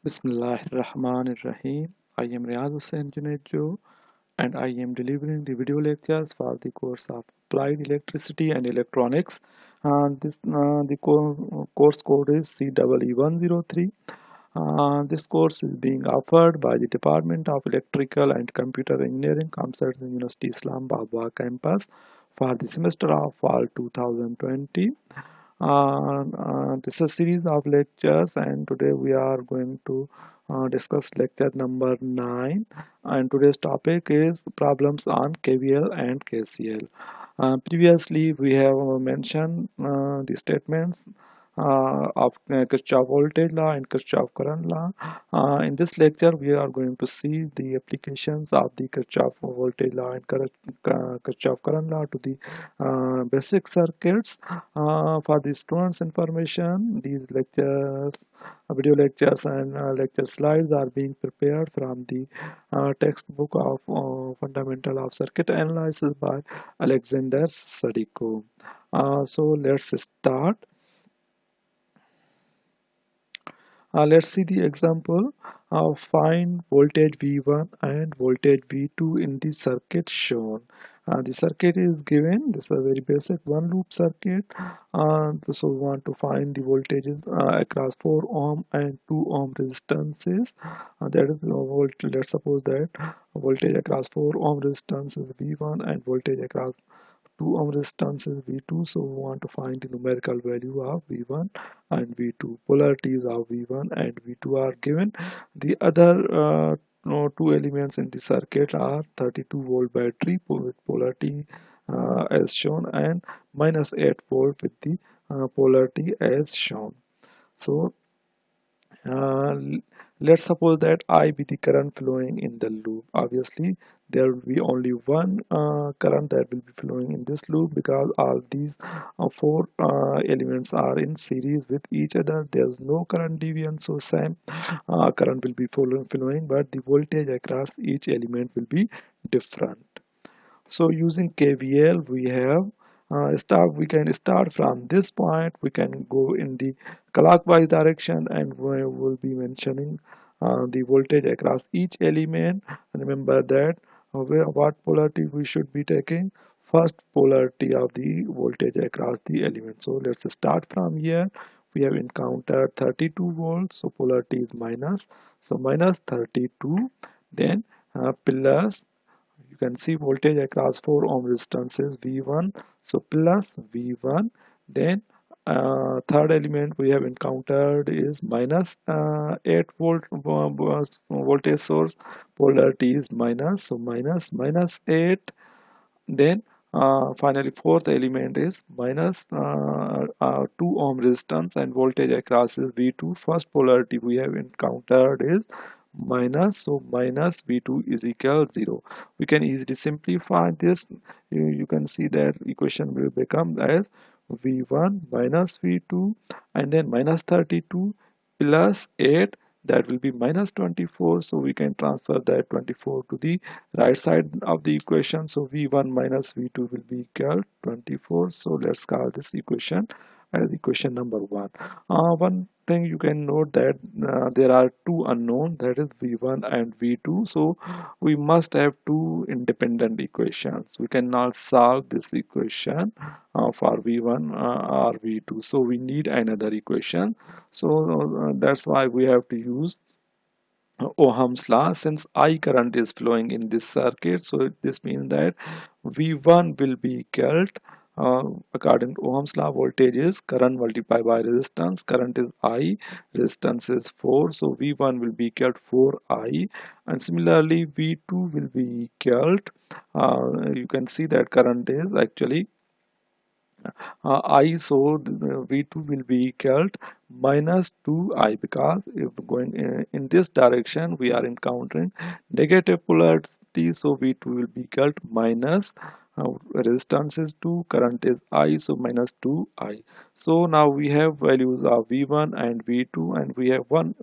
Bismillahirrahmanirrahim. I am Riyaz Hussain Junaid and I am delivering the video lectures for the course of Applied Electricity and Electronics. The course code is CEE103. This course is being offered by the Department of Electrical and Computer Engineering, ComSat University Islamabad campus for the semester of fall 2020. This is a series of lectures, and today we are going to discuss lecture number 9. And today's topic is problems on KVL and KCL. Previously, we have mentioned the statements of Kirchhoff voltage law and Kirchhoff current law. In this lecture, we are going to see the applications of the Kirchhoff voltage law and Kirchhoff current law to the basic circuits. For the students' information, these lectures, video lectures and lecture slides are being prepared from the textbook of Fundamental of Circuit Analysis by Alexander Sadiko. So let's start. Let's see the example. Find voltage V1 and voltage V2 in the circuit shown. The circuit is given. This is a very basic one loop circuit. So we want to find the voltages across 4 ohm and 2 ohm resistances. That is let's suppose that voltage across 4 ohm resistance is V1 and voltage across 2 ohm resistance is V2. So we want to find the numerical value of V1 and V2. Polarities of V1 and V2 are given. The other two elements in the circuit are 32 volt battery with polarity as shown and minus 8 volt with the polarity as shown. So uh, let's suppose that I be the current flowing in the loop. Obviously, there will be only one current that will be flowing in this loop because all these four elements are in series with each other. There's no current deviance, so same current will be flowing, but the voltage across each element will be different. So using KVL, we have we can start from this point. We can go in the clockwise direction, and we will be mentioning the voltage across each element. Remember that what polarity we should be taking. First polarity of the voltage across the element. So let's start from here. We have encountered 32 volts, so polarity is minus. So minus 32, then plus, you can see voltage across 4 ohm resistance V1, so plus V1. Then third element we have encountered is minus 8 volt voltage source. Polarity is minus, so minus 8. Then finally fourth element is minus 2 ohm resistance and voltage across is V2. First polarity we have encountered is minus, so minus V2 is equal 0. We can easily simplify this. You can see that equation will become as V1 minus V2 and then minus 32 plus 8, that will be minus 24. So we can transfer that 24 to the right side of the equation. So V1 minus V2 will be equal 24. So let's call this equation as equation number 1. One thing you can note that there are two unknown, that is V1 and V2. So we must have two independent equations. We cannot solve this equation for V1 or V2. So we need another equation. So that's why we have to use Ohm's law. Since I current is flowing in this circuit, so this means that V1 will be equal according to Ohm's law, voltage is current multiplied by resistance. Current is I, resistance is 4, so V1 will be equal to 4I, and similarly V2 will be equal you can see that current is actually I, so V2 will be equal to minus 2I, because if going in this direction we are encountering negative polarity, so V2 will be equal to minus resistance is 2, current is I, so minus 2I. So now we have values of V1 and V2 and we have one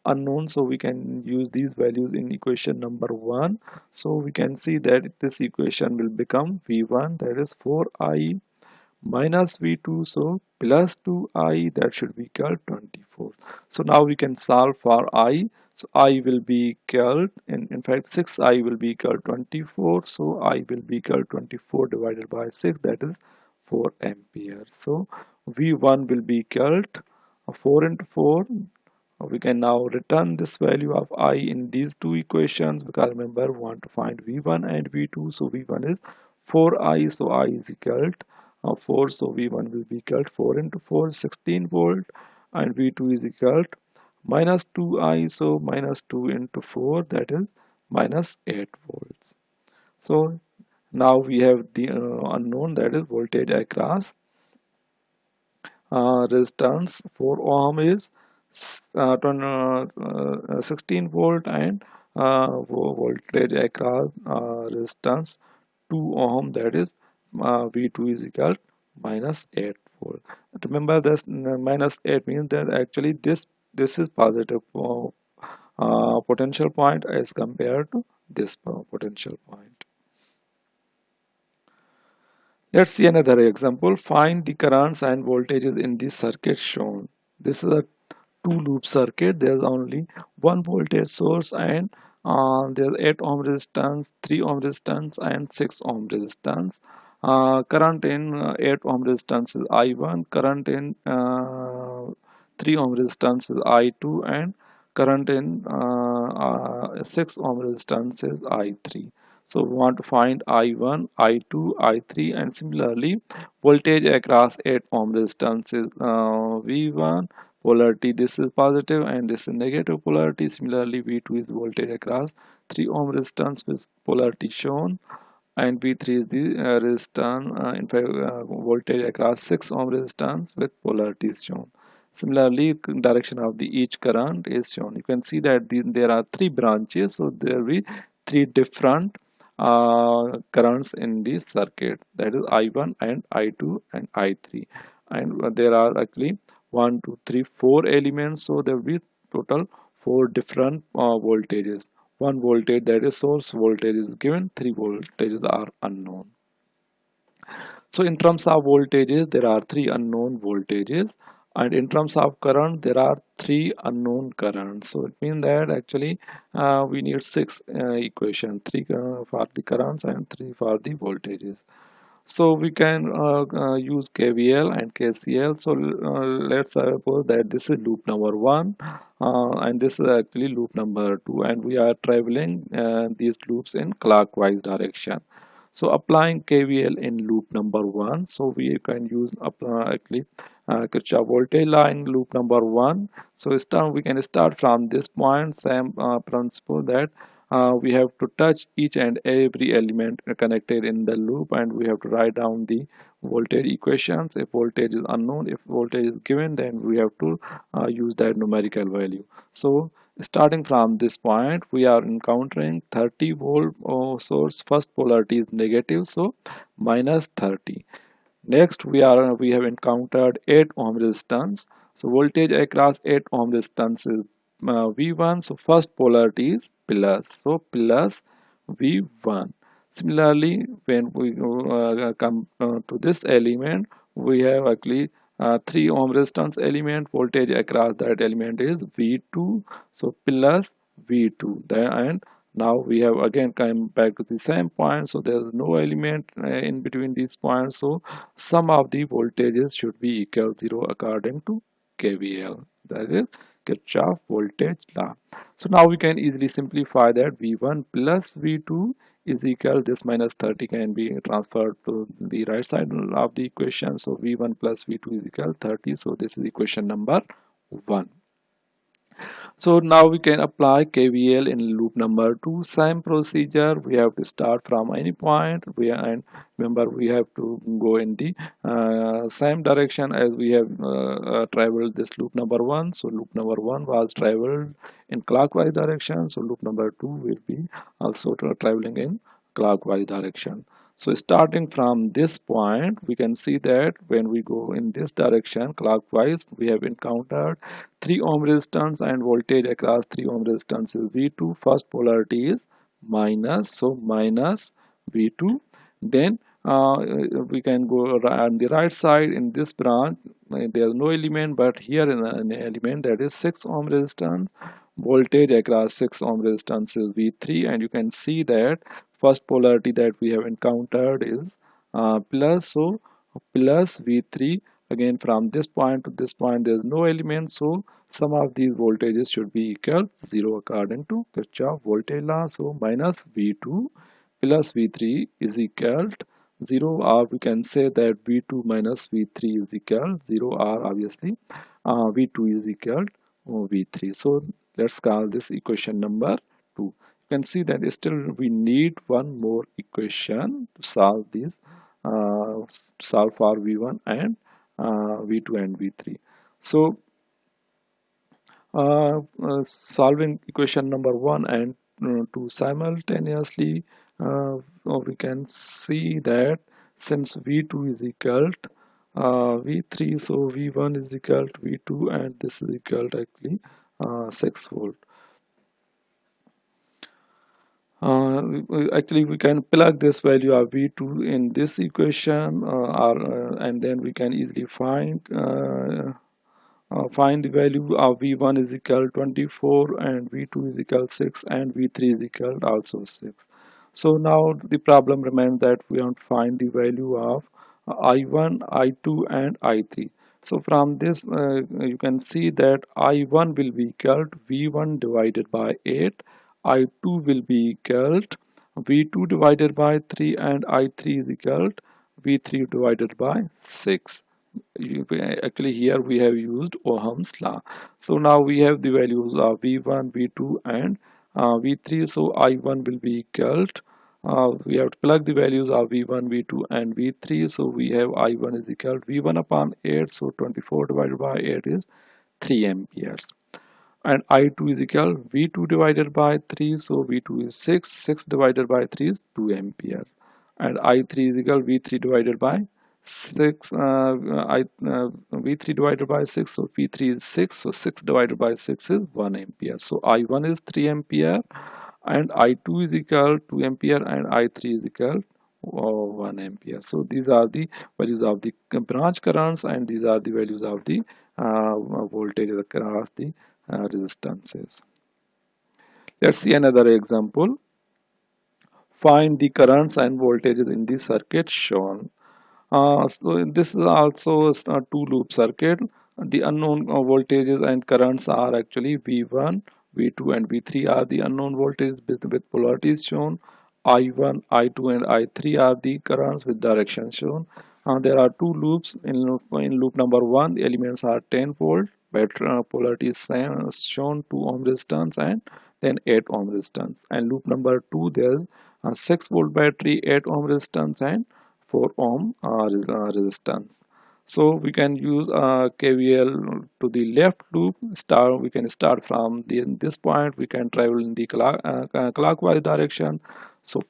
unknown, so we can use these values in equation number 1. So we can see that this equation will become V1, that is 4I minus V2, so plus 2I, that should be equal 24. So now we can solve for I. So I will be equal, in fact 6I will be equal 24, so I will be equal 24 divided by 6, that is 4 ampere. So V1 will be equal to 4 into 4. We can now return this value of I in these two equations, because remember we want to find V1 and V2. So V1 is 4I, so I is equal to 4, so V1 will be equal to 4 into 4, 16 volt, and V2 is equal to minus 2I, so minus 2 into 4, that is minus 8 volts. So now we have the unknown, that is voltage across resistance. 4 ohm is 16 volt, and voltage across resistance 2 ohm, that is V2 is equal minus 8 volt. Remember this minus 8 means that actually this is positive potential point as compared to this potential point. Let's see another example. Find the currents and voltages in the circuit shown. This is a two loop circuit. There's only one voltage source, and there's 8 ohm resistance, 3 ohm resistance, and 6 ohm resistance. Current in 8 ohm resistance is I1, current in 3 ohm resistance is I2, and current in 6 ohm resistance is I3. So we want to find I1, I2, I3, and similarly voltage across 8 ohm resistance is V1. Polarity, this is positive and this is negative polarity. Similarly V2 is voltage across 3 ohm resistance with polarity shown, and V3 is the resistance, in fact voltage across 6 ohm resistance with polarity is shown. Similarly, direction of the each current is shown. You can see that there are three branches, so there will be three different currents in this circuit, that is I1 and I2 and I3, and there are actually 1 2 3 4 elements, so there will be total 4 different voltages. One voltage, that is source voltage, is given, three voltages are unknown. So in terms of voltages, there are three unknown voltages, and in terms of current, there are three unknown currents. So it means that actually we need six equations, three for the currents and three for the voltages. So we can use KVL and KCL. So let's suppose that this is loop number one, and this is actually loop number two, and we are traveling these loops in clockwise direction. So applying KVL in loop number one, so we can use actually Kirchhoff voltage law in loop number one. So we can start from this point, same principle, that we have to touch each and every element connected in the loop, and we have to write down the voltage equations. If voltage is unknown, if voltage is given, then we have to use that numerical value. So starting from this point, we are encountering 30 volt source. First polarity is negative, so minus 30. Next, we have encountered 8 ohm resistance. So voltage across 8 ohm resistance is V1. So first polarity is plus. So plus V1. Similarly, when we come to this element, we have actually 3 ohm resistance element. Voltage across that element is V2. So plus V2. And now we have again come back to the same point, so there is no element in between these points, so sum of the voltages should be equal 0 according to KVL, that is Kirchhoff voltage law. So now we can easily simplify that V1 plus V2 is equal, this minus 30 can be transferred to the right side of the equation, so V1 plus V2 is equal 30, so this is equation number 1. So now we can apply KVL in loop number 2. Same procedure. We have to start from any point. And remember, we have to go in the same direction as we have traveled this loop number 1. So loop number 1 was traveled in clockwise direction. So loop number 2 will be also traveling in clockwise direction. So starting from this point, we can see that when we go in this direction clockwise, we have encountered 3 ohm resistance, and voltage across 3 ohm resistance is V2. First polarity is minus, so minus V2. Then we can go on the right side in this branch. There is no element, but here in an element, that is 6 ohm resistance. Voltage across 6 ohm resistance is V3, and you can see that first polarity that we have encountered is plus. So plus V3. Again, from this point to this point there is no element, so sum of these voltages should be equal 0 according to Kirchhoff voltage law. So minus V2 plus V3 is equal to 0, or we can say that V2 minus V3 is equal 0, or obviously V2 is equal to V3. So let's call this equation number 2. You can see that still we need one more equation to solve this, solve for V1 and V2 and V3. So solving equation number 1 and 2 simultaneously, we can see that since V2 is equal to V3, so V1 is equal to V2, and this is equal to actually 6 volt. Actually, we can plug this value of V2 in this equation, and then we can easily find the value of V1 is equal 24, and V2 is equal 6, and V3 is equal also 6. So now the problem remains that we want to find the value of I1, I2 and I3. So from this you can see that I1 will be equal to V1 divided by 8, I2 will be equal to V2 divided by 3, and I3 is equal to V3 divided by 6. Actually here we have used Ohm's law. So now we have the values of V1, V2 and V3. So I1 will be equal to, we have to plug the values of V1, V2 and V3. So we have I1 is equal to V1 upon 8. So 24 divided by 8 is 3 amperes. And I2 is equal V2 divided by 3. So V2 is 6. 6 divided by 3 is 2 ampere. And I3 is equal V3 divided by 6. V3 divided by 6. So V3 is 6. So 6 divided by 6 is 1 ampere. So I1 is 3 ampere, and I2 is equal 2 ampere, and I3 is equal 1 ampere. So these are the values of the branch currents, and these are the values of the voltage across the resistances. Let's see another example. Find the currents and voltages in the circuit shown. So this is also a two loop circuit. The unknown voltages and currents are actually V1, V2 and V3 are the unknown voltages with polarities shown. I1, I2 and I3 are the currents with direction shown. There are two loops. In loop number 1, the elements are 10 volt, battery polarity is shown 2 ohm resistance and then 8 ohm resistance. And loop number 2, there's a 6 volt battery, 8 ohm resistance and 4 ohm resistance. So we can use KVL to the left loop. We can start from this point. We can travel in the clockwise direction. So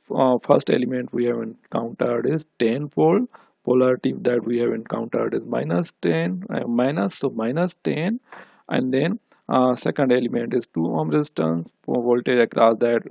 first element we have encountered is 10 volt. Polarity that we have encountered is minus 10, minus, so minus 10, and then second element is 2 ohm resistance. For voltage across that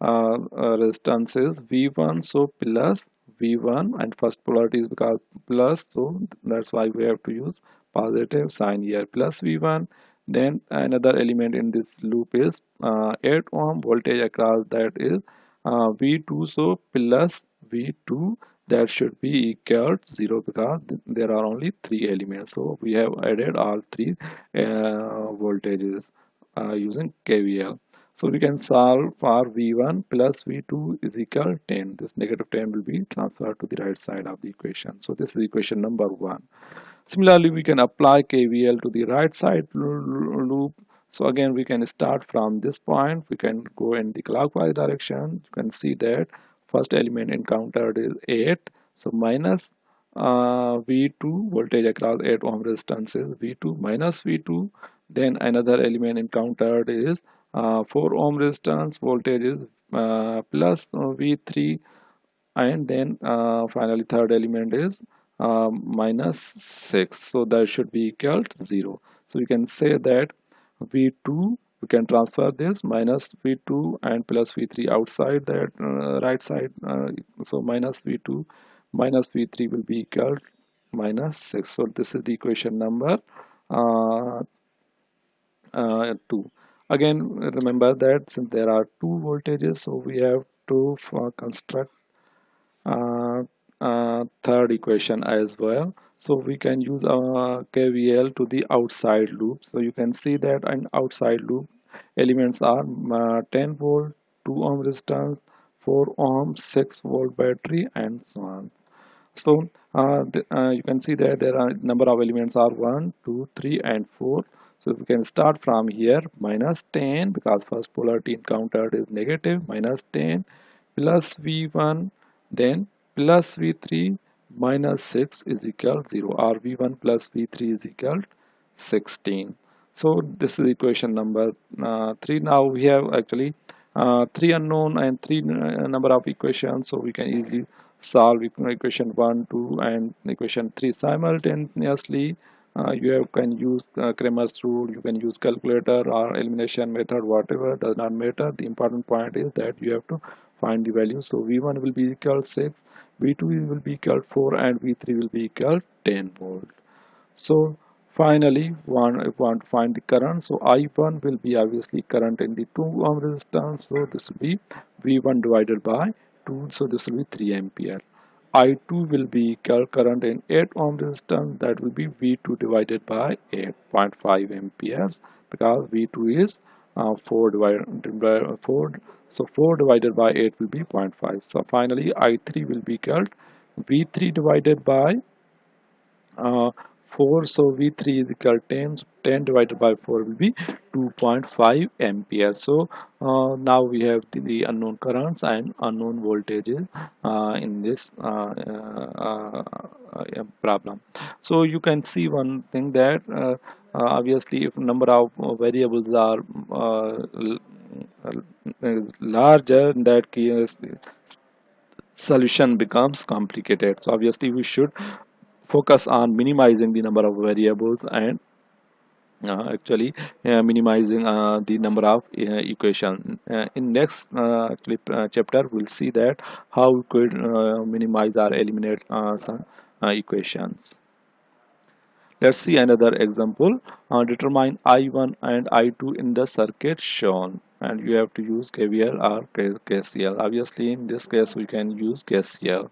resistance is V1, so plus V1, and first polarity is because plus, so that's why we have to use positive sign here, plus V1. Then another element in this loop is 8 ohm. Voltage across that is V2, so plus V2, that should be equal to 0 because there are only 3 elements, so we have added all 3 voltages using KVL. So we can solve for V1 plus V2 is equal 10. This negative 10 will be transferred to the right side of the equation. So this is equation number 1. Similarly, we can apply KVL to the right side loop. So again, we can start from this point. We can go in the clockwise direction. You can see that first element encountered is 8. So minus V2, voltage across 8 ohm resistance is V2 minus V2. Then another element encountered is 4 ohm resistance, voltage is plus V3, and then finally third element is minus 6, so that should be equal to 0. So we can say that V2 we can transfer this minus V2 and plus V3 outside that right side. So minus V2 minus V3 will be equal minus 6. So this is the equation number uh, 2. Again, remember that since there are two voltages, so we have to construct uh, third equation as well. So we can use KVL to the outside loop. So you can see that an outside loop elements are 10 volt, 2 ohm resistance, 4 ohm, 6 volt battery, and so on. So you can see that there are number of elements are 1, 2, 3, and 4. So we can start from here minus 10 because first polarity encountered is negative, minus 10 plus V1, then plus V3 minus 6 is equal 0, or V1 plus V3 is equal 16. So this is equation number 3. Now we have actually 3 unknown and 3 number of equations, so we can easily solve equation 1, 2, and equation 3 simultaneously. Can use Cramer's rule, you can use calculator or elimination method, whatever, does not matter. The important point is that you have to find the value. So V1 will be equal 6, V2 will be equal 4, and V3 will be equal 10 volt. So finally, if we want to find the current, so I1 will be obviously current in the 2 ohm resistance. So this will be V1 divided by 2. So this will be 3 ampere. I2 will be equal current in 8 ohm resistance. That will be V2 divided by 8.5 amperes, because V2 is 4 divided by 4. So 4 divided by 8 will be 0.5. So finally, I3 will be equal V3 divided by 4. So V3 is equal 10. So 10 divided by 4 will be 2.5 ampere. So now we have the unknown currents and unknown voltages in this problem. So you can see one thing that obviously if number of variables are is larger, in that case solution becomes complicated. So obviously we should focus on minimizing the number of variables and actually minimizing the number of equation. In next actually chapter we'll see that how we could minimize or eliminate some equations. Let's see another example. Determine I1 and I2 in the circuit shown, and you have to use KVL or KCL. Obviously in this case we can use KCL.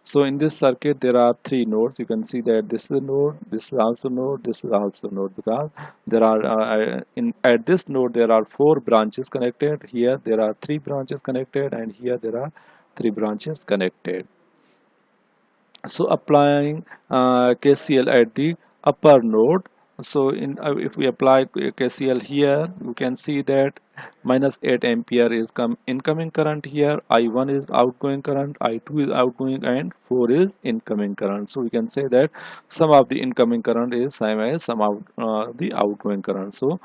So in this circuit there are three nodes. You can see that this is a node, this is also node, this is also node, because there are in at this node there are four branches connected. Here there are three branches connected, and here there are three branches connected. So applying KCL at the upper node. So in if we apply KCL here, you can see that minus 8 ampere is incoming current here, I1 is outgoing current, I2 is outgoing, and 4 is incoming current. So we can say that sum of the incoming current is same as sum of the outgoing current. So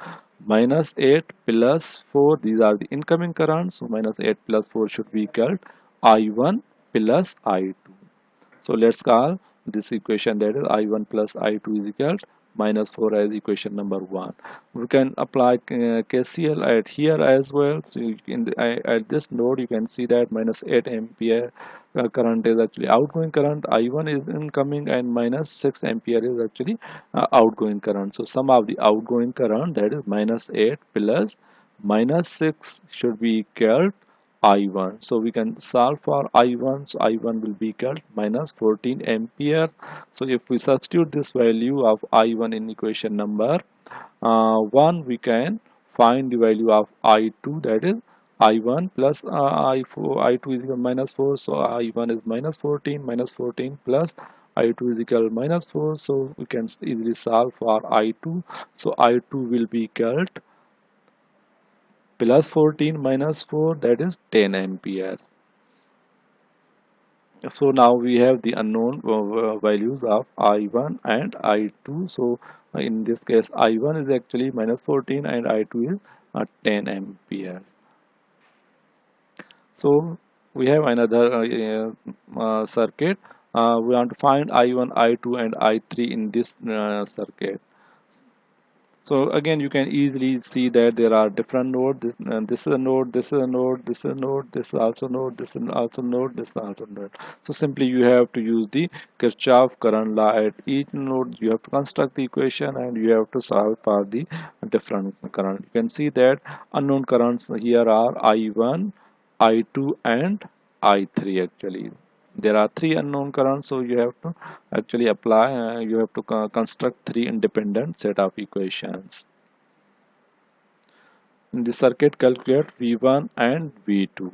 minus 8 plus 4, these are the incoming currents. So minus 8 plus 4 should be equal I1 plus I2. So let's call this equation, that is I1 plus I2 is equal minus 4, as equation number 1. We can apply KCL at here as well. So at this node you can see that minus 8 ampere current is actually outgoing current, I1 is incoming, and minus 6 ampere is actually outgoing current. So sum of the outgoing current, that is minus 8 plus minus 6, should be equal I1. So we can solve for I1. So I1 will be equal minus 14 ampere. So if we substitute this value of I1 in equation number 1, we can find the value of I2, that is I1 plus I4, I2 is equal minus 4. So I1 is minus 14 plus I2 is equal minus 4. So we can easily solve for I2. So I2 will be equal plus 14 minus 4, that is 10 amperes. So now we have the unknown values of I1 and I2. So in this case I1 is actually minus 14 and I2 is 10 amperes. So we have another circuit. We want to find I1, I2 and I3 in this circuit. So again, you can easily see that there are different nodes. This is a node, this is a node, this is a node, this is also node, this is also node, this is also node. So simply you have to use the Kirchhoff current law at each node. You have to construct the equation and you have to solve for the different current. You can see that unknown currents here are I1, I2 and I3 actually. There are three unknown currents, so you have to actually apply, you have to construct three independent set of equations. In the circuit, calculate V1 and V2.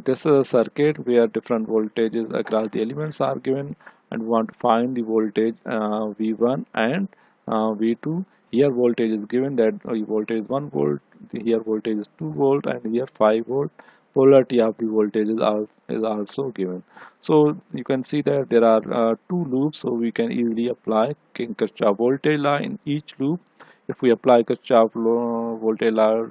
This is a circuit where different voltages across the elements are given and we want to find the voltage V1 and V2. Here voltage is given that voltage is 1 volt, here voltage is 2 volt and here 5 volt. Polarity of the voltage is also given. So you can see that there are two loops, so we can easily apply Kirchhoff voltage law in each loop. If we apply Kirchhoff voltage law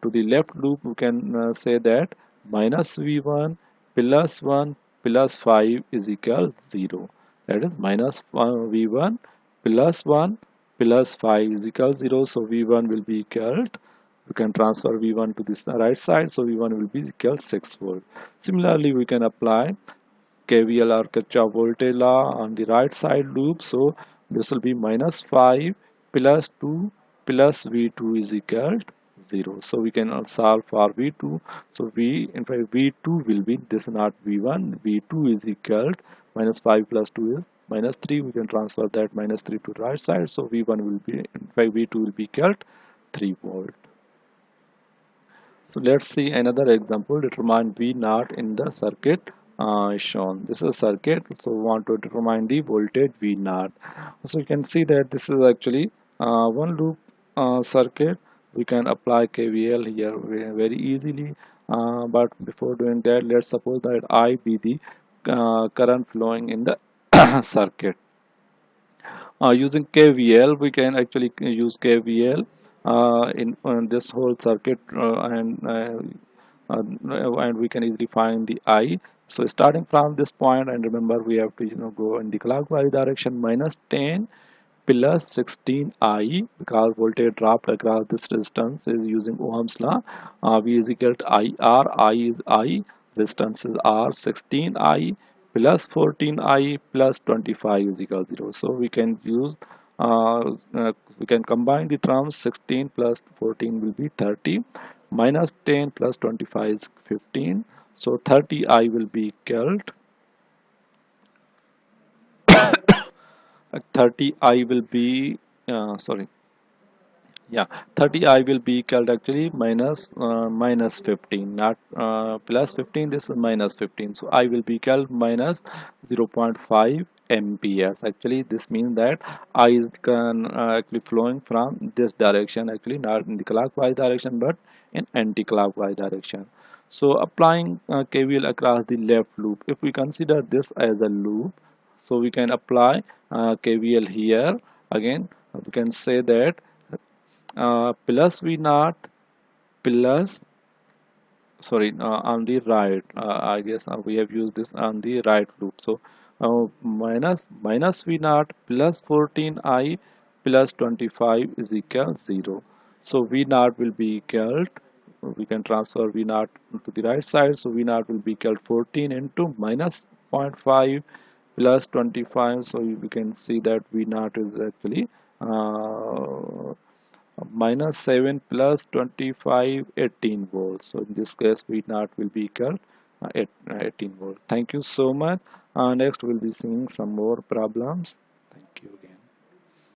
to the left loop, we can say that minus V1 plus 1 plus 5 is equal 0. That is minus V1 plus 1 plus 5 is equal 0. So V1 will be equal, we can transfer V1 to this right side, so V1 will be equal 6 volt. Similarly, we can apply KVL or Kirchhoff voltage law on the right side loop. So this will be minus 5 plus 2 plus V2 is equal to 0. So we can solve for V2. So in fact V2 will be this, not V1. V2 is equal to minus 5 plus 2 is minus 3. We can transfer that minus 3 to the right side. So V1 will be, in fact V2 will be equal to 3 volt. So let's see another example. Determine V naught in the circuit shown. This is a circuit, so we want to determine the voltage V naught. So you can see that this is actually one loop circuit. We can apply KVL here very easily. But before doing that, let's suppose that I be the current flowing in the circuit. Using KVL, we can actually use KVL in this whole circuit, and we can easily find the I. So starting from this point, and remember we have to go in the clockwise direction, minus 10 plus 16I, because voltage dropped across this resistance is using Ohm's law. V is equal to IR, I is I, resistance is R, 16I plus 14I plus 25 is equal to 0. So we can use, we can combine the terms. 16 plus 14 will be 30, minus 10 plus 25 is 15. So 30I will be equal to 30I will be, sorry, yeah, 30I will be equal actually minus 15, not plus 15. This is minus 15, so I will be equal minus 0.5 amperes. Actually this means that I is actually flowing from this direction, actually not in the clockwise direction but in anti-clockwise direction. So applying KVL across the left loop, if we consider this as a loop, so we can apply KVL here. Again we can say that plus V naught plus, sorry, on the right, I guess we have used this on the right loop. So minus V naught plus 14I plus 25 is equal 0. So V naught will be equal, we can transfer V naught to the right side, so V naught will be equal 14 into minus zero point 0.5 plus 25. So we can see that V naught is actually minus 7 plus 25, 18 volts. So in this case V naught will be equal 18 volt. Thank you so much. Next we'll be seeing some more problems. Thank you again.